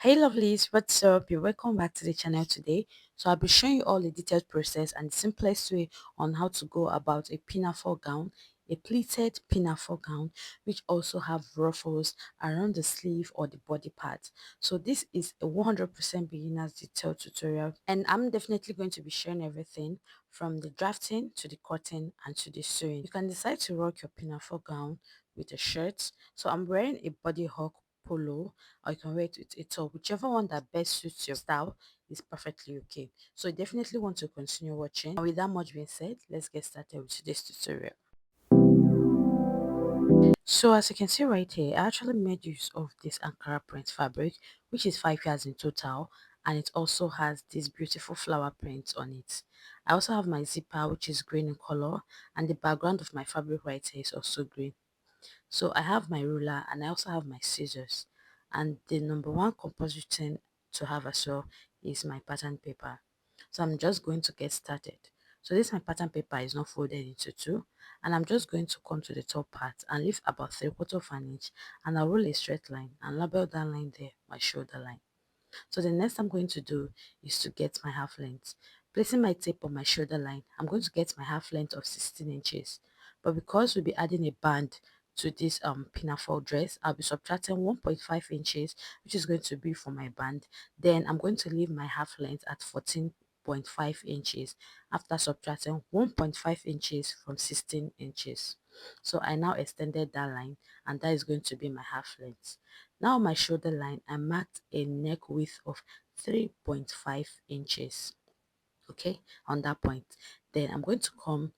Hey lovelies, what's up? You're welcome back to the channel today. So I'll be showing you all the detailed process and the simplest way on how to go about a pinafore gown, a pleated pinafore gown, which also have ruffles around the sleeve or the body part. So this is a 100% beginner's detailed tutorial, and I'm definitely going to be sharing everything from the drafting to the cutting and to the sewing. You can decide to rock your pinafore gown with a shirt. So I'm wearing a body hawk polo, or you can wear it with a top. Whichever one that best suits your style is perfectly okay. So you definitely want to continue watching. And with that much being said, let's get started with today's tutorial. So as you can see right here, I actually made use of this Ankara print fabric, which is 5 yards in total, and it also has this beautiful flower print on it. I also have my zipper, which is green in color, and the background of my fabric right here is also green. So I have my ruler and I also have my scissors. And the number one compulsory thing to have as well is my pattern paper. So I'm just going to get started. So this my pattern paper is not folded into two, and I'm just going to come to the top part and leave about 3/4 of an inch, and I'll roll a straight line and label that line there, my shoulder line. So the next I'm going to do is to get my half length. Placing my tape on my shoulder line, I'm going to get my half length of 16 inches. But because we'll be adding a band to this pinafore dress, I'll be subtracting 1.5 inches, which is going to be for my band. Then I'm going to leave my half length at 14.5 inches after subtracting 1.5 inches from 16 inches. So I now extended that line, and that is going to be my half length. Now my shoulder line, I marked a neck width of 3.5 inches. Okay, on that point. Then I'm going to come,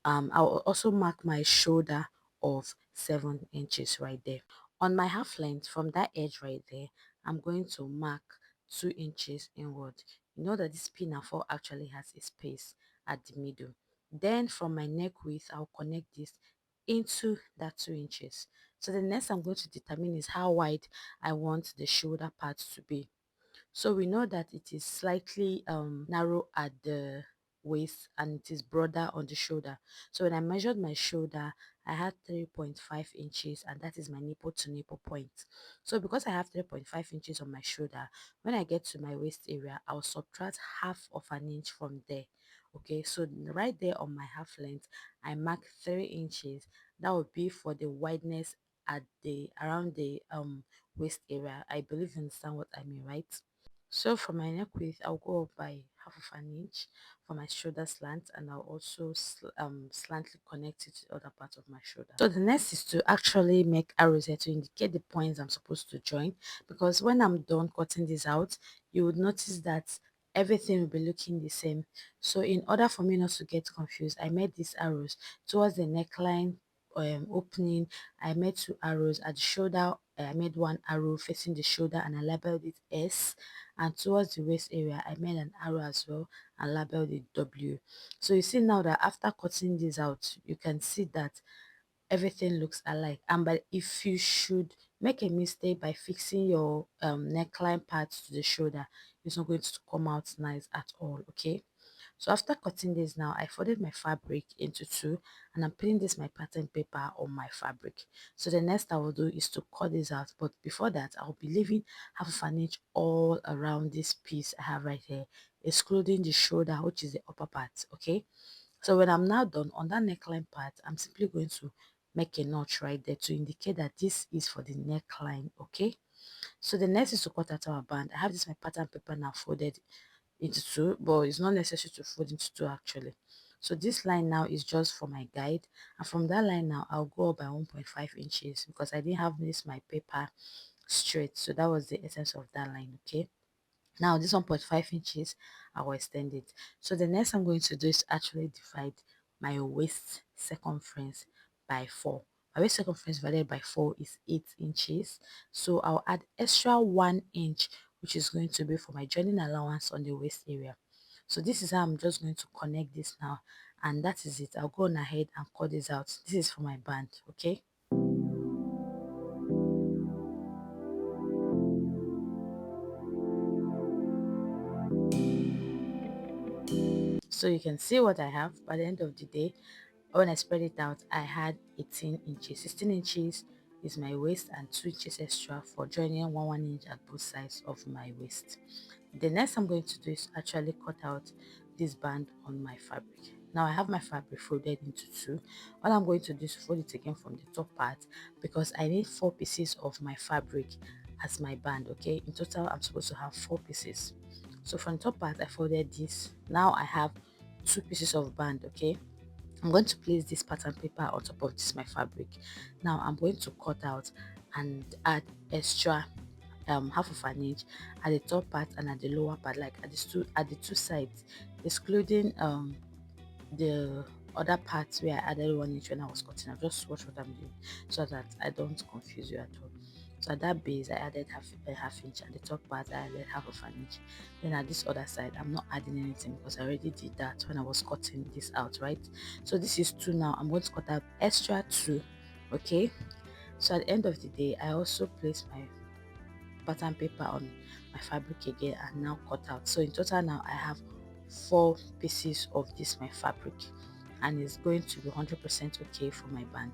I'll also mark my shoulder of 7 inches right there. On my half length, from that edge right there, I'm going to mark 2 inches inward. You know that this pinafore actually has a space at the middle. Then from my neck width, I'll connect this into that 2 inches. So the next I'm going to determine is how wide I want the shoulder part to be. So we know that it is slightly narrow at the waist and it is broader on the shoulder. So when I measured my shoulder, I had 3.5 inches, and that is my nipple to nipple point. So because I have 3.5 inches on my shoulder, when I get to my waist area, I'll subtract half of an inch from there. Okay, so right there on my half length, I mark 3 inches. That would be for the wideness at the around the waist area. I believe you understand what I mean, right? So for my neck width, I'll go up by half of an inch for my shoulder slant, and I'll also slantly connect it to the other part of my shoulder. So the next is to actually make arrows here to indicate the points I'm supposed to join, because when I'm done cutting this out, you would notice that everything will be looking the same. So in order for me not to get confused, I made these arrows towards the neckline opening. I made 2 arrows at the shoulder. I made 1 arrow facing the shoulder and I labeled it S, and towards the waist area I made an arrow as well and labeled it W. So you see now that after cutting this out, you can see that everything looks alike. And but if you should make a mistake by fixing your neckline part to the shoulder, it's not going to come out nice at all. Okay, so after cutting this now, I folded my fabric into two, and I'm putting this my pattern paper on my fabric. So the next I will do is to cut this out, but before that I'll be leaving half of an inch all around this piece I have right here, excluding the shoulder, which is the upper part. Okay, so when I'm now done on that neckline part, I'm simply going to make a notch right there to indicate that this is for the neckline. Okay, so the next is to cut out our band. I have this my pattern paper now folded into two, but it's not necessary to fold into two actually. So this line now is just for my guide, and from that line now I'll go up by 1.5 inches because I didn't have this my paper straight. So that was the essence of that line. Okay, now this 1.5 inches I will extend it. So the next I'm going to do is actually divide my waist circumference by 4. My waist circumference divided by 4 is 8 inches. So I'll add extra 1 inch, which is going to be for my joining allowance on the waist area. So this is how I'm just going to connect this now, and that is it. I'll go on ahead and cut this out. This is for my band. Okay, so you can see what I have by the end of the day. When I spread it out, I had 18 inches. 16 inches is my waist and 2 inches extra for joining 1 inch at both sides of my waist. The next I'm going to do is actually cut out this band on my fabric. Now I have my fabric folded into two. All I'm going to do is fold it again from the top part because I need 4 pieces of my fabric as my band. Okay, in total I'm supposed to have 4 pieces. So from the top part I folded this. Now I have 2 pieces of band. Okay, I'm going to place this pattern paper on top of this my fabric. Now I'm going to cut out and add extra half of an inch at the top part and at the lower part, like at the two sides, excluding the other parts where I added 1 inch when I was cutting. I've just watch what I'm doing so that I don't confuse you at all. So at that base I added half inch, at the top part I added half of an inch. Then at this other side I'm not adding anything because I already did that when I was cutting this out, right? So this is 2. Now I'm going to cut out extra 2. Okay, so at the end of the day I also place my pattern paper on my fabric again and now cut out. So in total now I have 4 pieces of this my fabric, and it's going to be 100% okay for my band.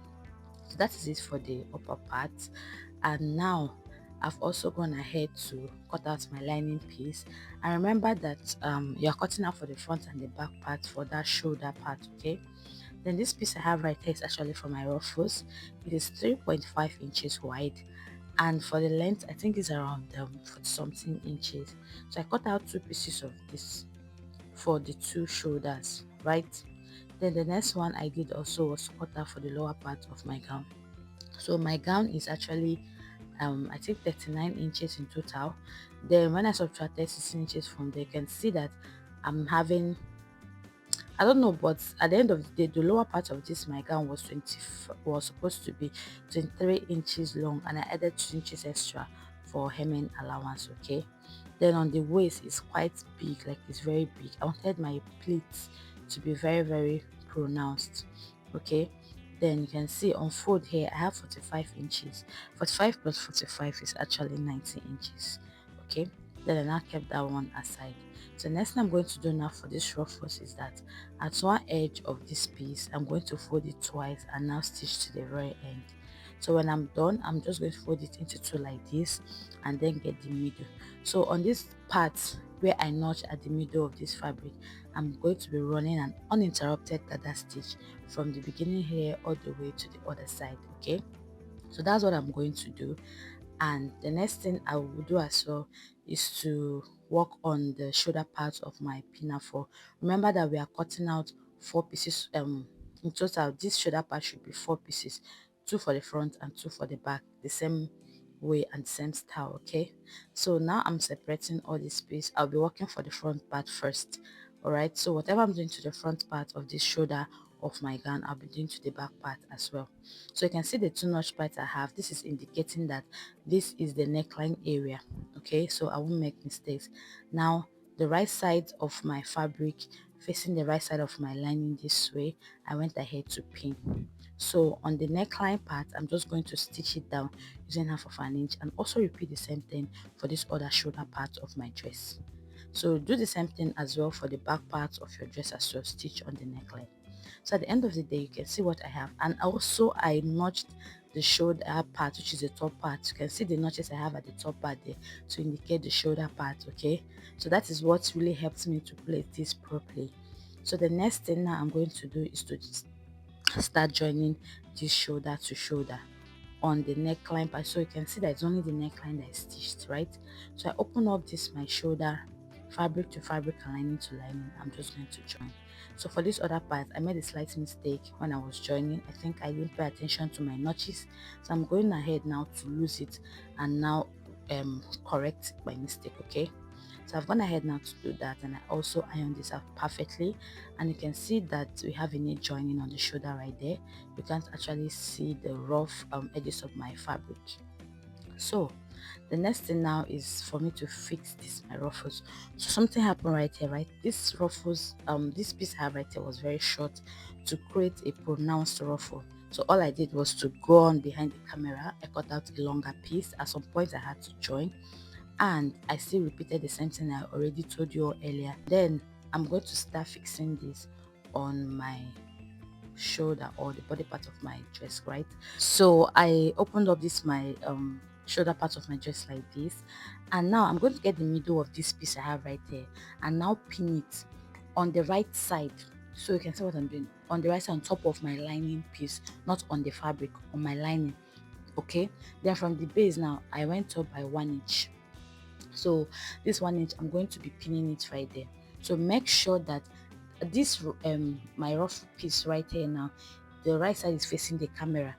So that is it for the upper part. And now I've also gone ahead to cut out my lining piece. And remember that you're cutting out for the front and the back part for that shoulder part. Okay, then this piece I have right here is actually for my ruffles. It is 3.5 inches wide, and for the length I think it's around 40 something inches. So I cut out 2 pieces of this for the 2 shoulders, right? Then the next one I did also was to cut out for the lower part of my gown. So my gown is actually I think 39 inches in total. Then when I subtracted 16 inches from there, you can see that I'm having, I don't know, but at the end of the day, the lower part of this my gown was was supposed to be 23 inches long, and I added 2 inches extra for hemming allowance. Okay, then on the waist it's quite big, like it's very big. I wanted my pleats to be very pronounced. Okay, then you can see on fold here I have 45 inches. 45 plus 45 is actually 90 inches. Okay, then I now kept that one aside. So next thing I'm going to do now for this ruffles is that at one edge of this piece I'm going to fold it twice and now stitch to the very end. So when I'm done, I'm just going to fold it into two like this and then get the middle. So on this part where I notch at the middle of this fabric, I'm going to be running an uninterrupted gather stitch from the beginning here all the way to the other side. Okay, so that's what I'm going to do. And the next thing I will do as well is to work on the shoulder part of my pinafore. Remember that we are cutting out 4 pieces. In total this shoulder part should be 4 pieces, 2 for the front and 2 for the back, the same way and same style. Okay, so now I'm separating all this piece. I'll be working for the front part first. All right, so whatever I'm doing to the front part of this shoulder of my gown, I'll be doing to the back part as well. So you can see the 2 notch parts I have. This is indicating that this is the neckline area. Okay, so I won't make mistakes. Now the right side of my fabric facing the right side of my lining this way, I went ahead to pin. So on the neckline part I'm just going to stitch it down using half of an inch, and also repeat the same thing for this other shoulder part of my dress. So do the same thing as well for the back part of your dress as well, stitch on the neckline. So at the end of the day you can see what I have, and also I notched the shoulder part, which is the top part. You can see the notches I have at the top part there to indicate the shoulder part. Okay, so that is what really helps me to place this properly. So the next thing now I'm going to do is to start joining this shoulder to shoulder on the neckline part. So you can see that it's only the neckline that is stitched, right? So I open up this my shoulder, fabric to fabric and lining to lining. I'm just going to join. So for this other part I made a slight mistake when I was joining. I think I didn't pay attention to my notches, so I'm going ahead now to lose it and now correct my mistake. Okay, so I've gone ahead now to do that, and I also ironed this out perfectly, and you can see that we have a neat joining on the shoulder right there. You can't actually see the rough edges of my fabric. So the next thing now is for me to fix this my ruffles. So something happened right here, right? This ruffles, this piece I have right here was very short to create a pronounced ruffle. So all I did was to go on behind the camera. I cut out a longer piece. At some point I had to join, and I still repeated the same thing I already told you all earlier. Then I'm going to start fixing this on my shoulder or the body part of my dress, right? So I opened up this my shoulder part of my dress like this, and now I'm going to get the middle of this piece I have right there and now pin it on the right side. So you can see what I'm doing on the right side, on top of my lining piece, not on the fabric, on my lining. Okay, then from the base now I went up by 1 inch. So this 1 inch I'm going to be pinning it right there. So make sure that this my rough piece right here now, the right side is facing the camera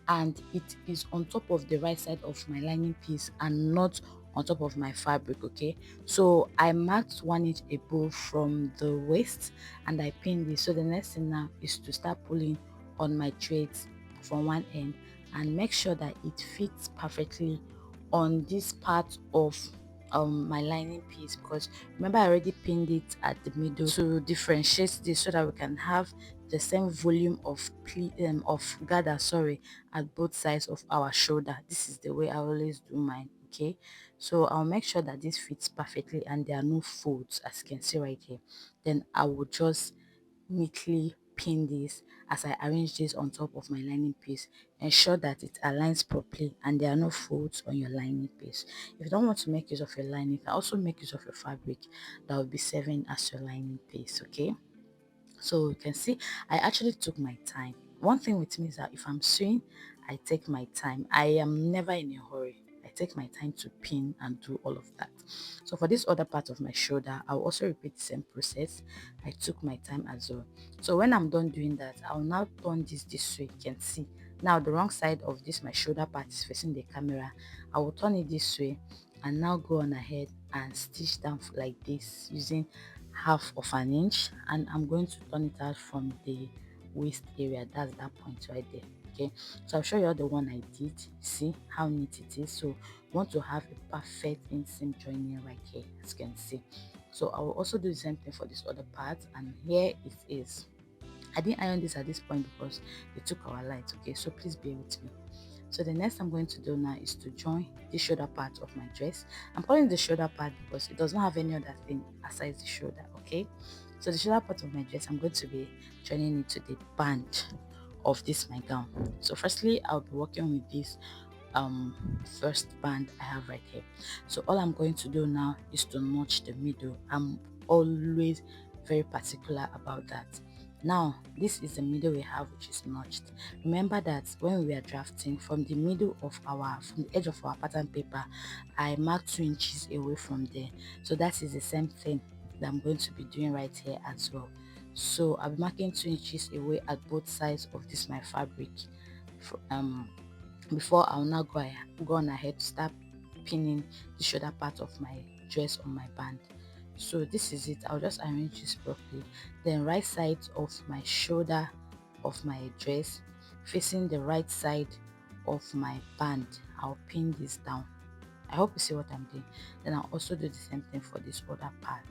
and it is on top of the right side of my lining piece and not on top of my fabric. Okay, so I marked 1 inch above from the waist and I pinned this. So the next thing now is to start pulling on my threads from one end and make sure that it fits perfectly on this part of my lining piece, because remember I already pinned it at the middle to differentiate this so that we can have the same volume of gather, sorry, at both sides of our shoulder. This is the way I always do mine. Okay, so I'll make sure that this fits perfectly and there are no folds, as you can see right here. Then I will just neatly pin this as I arrange this on top of my lining piece. Ensure that it aligns properly and there are no folds on your lining piece. If you don't want to make use of your lining, you can also make use of your fabric that will be serving as your lining piece. Okay, so you can see I actually took my time. One thing with me is that if I'm sewing, I take my time. I am never in a hurry. I take my time to pin and do all of that. So for this other part of my shoulder, I'll also repeat the same process. I took my time as well. So when I'm done doing that, I'll now turn this way. You can see now the wrong side of this my shoulder part is facing the camera. I will turn it this way and now go on ahead and stitch down like this using 1/2 inch, and I'm going to turn it out from the waist area. That's that point right there. Okay, so I'll show you all the one I did. See how neat it is. So you want to have a perfect inseam joining right here, as you can see. So I will also do the same thing for this other part, and here it is. I didn't iron this at this point because it took our light. Okay, so please bear with me. So the next I'm going to do now is to join the shoulder part of my dress. I'm calling the shoulder part because it does not have any other thing aside the shoulder. Okay, so the shoulder part of my dress, I'm going to be joining it to the band of this my gown. So firstly I'll be working with this um first band I have right here. So all I'm going to do now is to notch the middle. I'm always very particular about that. Now this is the middle we have, which is notched. Remember that when we are drafting, from the middle of from the edge of our pattern paper, I marked 2 inches away from there. So that is the same thing that I'm going to be doing right here as well. So I'll be marking 2 inches away at both sides of this my fabric before I'll now go on ahead to start pinning the shoulder part of my dress on my band. So this is it. I'll just arrange this properly. Then right side of my shoulder of my dress facing the right side of my band, I'll pin this down. I hope you see what I'm doing. Then I'll also do the same thing for this other part.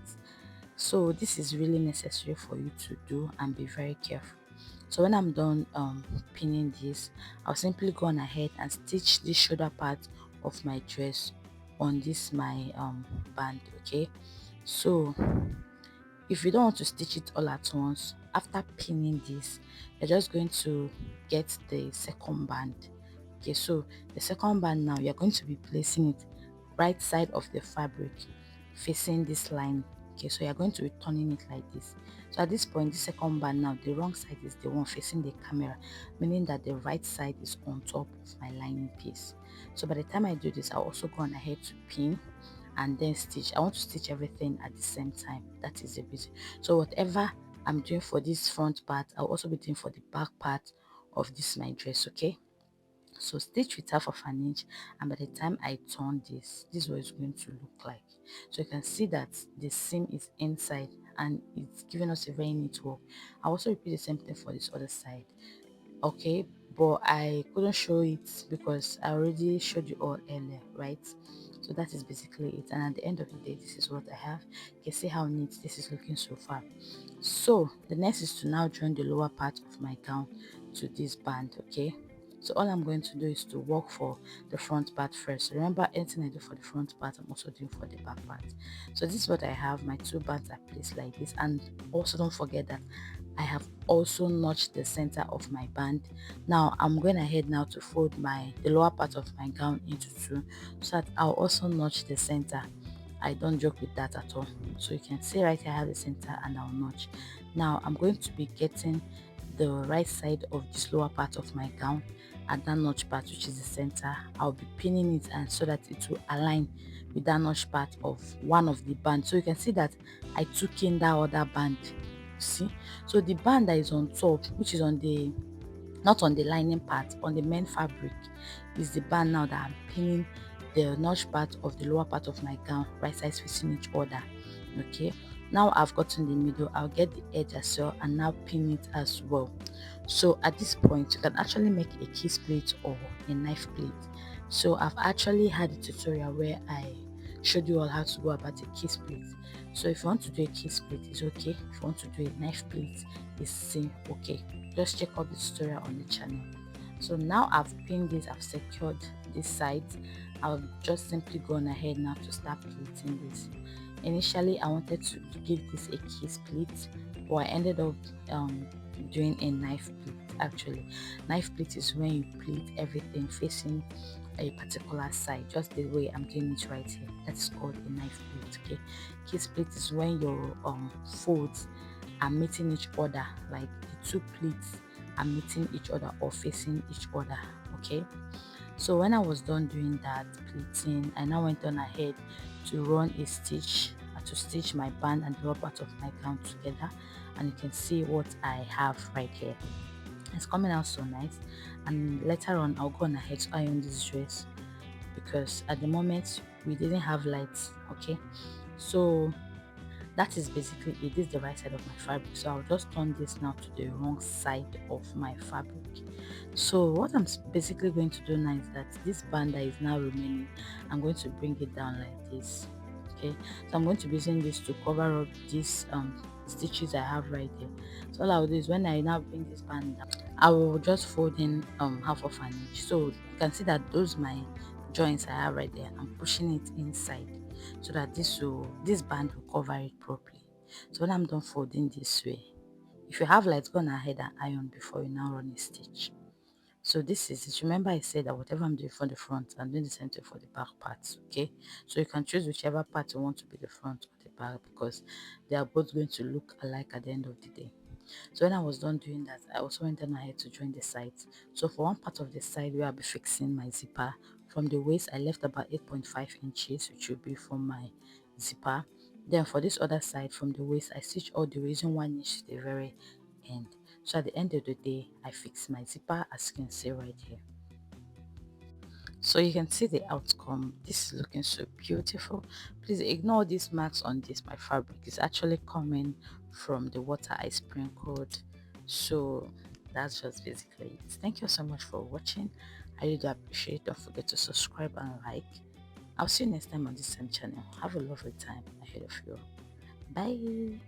So this is really necessary for you to do and be very careful. So when I'm done pinning this, I'll simply go on ahead and stitch the shoulder part of my dress on this my band. Okay, so if you don't want to stitch it all at once, after pinning this, you're just going to get the second band. Okay, so the second band now, you're going to be placing it right side of the fabric facing this line. Okay, so you're going to be turning it like this. So at this point, the second band now, the wrong side is the one facing the camera, meaning that the right side is on top of my lining piece. So by the time I do this, I'll also go on ahead to pin and then stitch. I want to stitch everything at the same time. That is the reason. So whatever I'm doing for this front part, I'll also be doing for the back part of this my dress. Okay, so stitch with 1/2 inch, and by the time I turn this is what it's going to look like. So you can see that the seam is inside and it's giving us a very neat work. I also repeat the same thing for this other side. Okay, but I couldn't show it because I already showed you all earlier, right? So that is basically it, and at the end of the day, this is what I have. You can see how neat this is looking so far. So the next is to now join the lower part of my gown to this band. Okay, so all I'm going to do is to work for the front part first. Remember, anything I do for the front part, I'm also doing for the back part. So this is what I have. My two bands are placed like this, and also don't forget that I have also notched the center of my band. Now I'm going ahead now to fold the lower part of my gown into two, so that I'll also notch the center. I don't joke with that at all. So you can see right here I have the center and I'll notch. Now I'm going to be getting the right side of this lower part of my gown at that notch part, which is the center. I'll be pinning it, and so that it will align with that notch part of one of the bands. So you can see that I took in that other band. See, so the band that is on top, which is on the, not on the lining part, on the main fabric, is the band now that I'm pinning the notch part of the lower part of my gown, right sides facing each other. Okay, now I've gotten the middle, I'll get the edge as well and now pin it as well. So at this point you can actually make a kiss plate or a knife plate. So I've actually had a tutorial where I showed you all how to go about a kiss plate. So if you want to do a kiss plate, it's okay. If you want to do a knife plate, it's same okay. Just check out the tutorial on the channel. So now I've pinned this, I've secured this side. I'll just simply go on ahead now to start pleating this. Initially I wanted to give this a kiss pleat, but I ended up doing a knife pleat. Actually, knife pleat is when you pleat everything facing a particular side, just the way I'm doing it right here. That's called a knife pleat. Okay, kiss pleat is when your folds are meeting each other, like the two pleats are meeting each other or facing each other. Okay, so when I was done doing that pleating, I now went on ahead to run a stitch, to stitch my band and the lower part of my gown together, and you can see what I have right here. It's coming out so nice, and later on I'll go on ahead to iron this dress because at the moment we didn't have lights. Okay, so that is basically it. This is the right side of my fabric, so I'll just turn this now to the wrong side of my fabric. So what I'm basically going to do now is that this band that is now remaining, I'm going to bring it down like this. Okay, so I'm going to be using this to cover up these stitches I have right there. So all I'll do is when I now bring this band down, I will just fold in half of an inch. So you can see that those my joints I have right there, I'm pushing it inside so that this band will cover it properly. So when I'm done folding this way, if you have lights, go on ahead and iron before you now run a stitch. So this is it. Remember I said that whatever I'm doing for the front, I'm doing the same thing for the back parts. Okay, so you can choose whichever part you want to be the front or the back, because they are both going to look alike at the end of the day. So when I was done doing that, I also went on ahead to join the sides. So for one part of the side where I'll be fixing my zipper, from the waist I left about 8.5 inches, which will be from my zipper. Then for this other side, from the waist I stitched all the way using 1 inch to the very end. So at the end of the day, I fixed my zipper, as you can see right here. So you can see the outcome. This is looking so beautiful. Please ignore these marks on this. My fabric is actually coming from the water I sprinkled. So that's just basically it. Thank you so much for watching. I really do appreciate it. Don't forget to subscribe and like. I'll see you next time on this same channel. Have a lovely time ahead of you. Bye.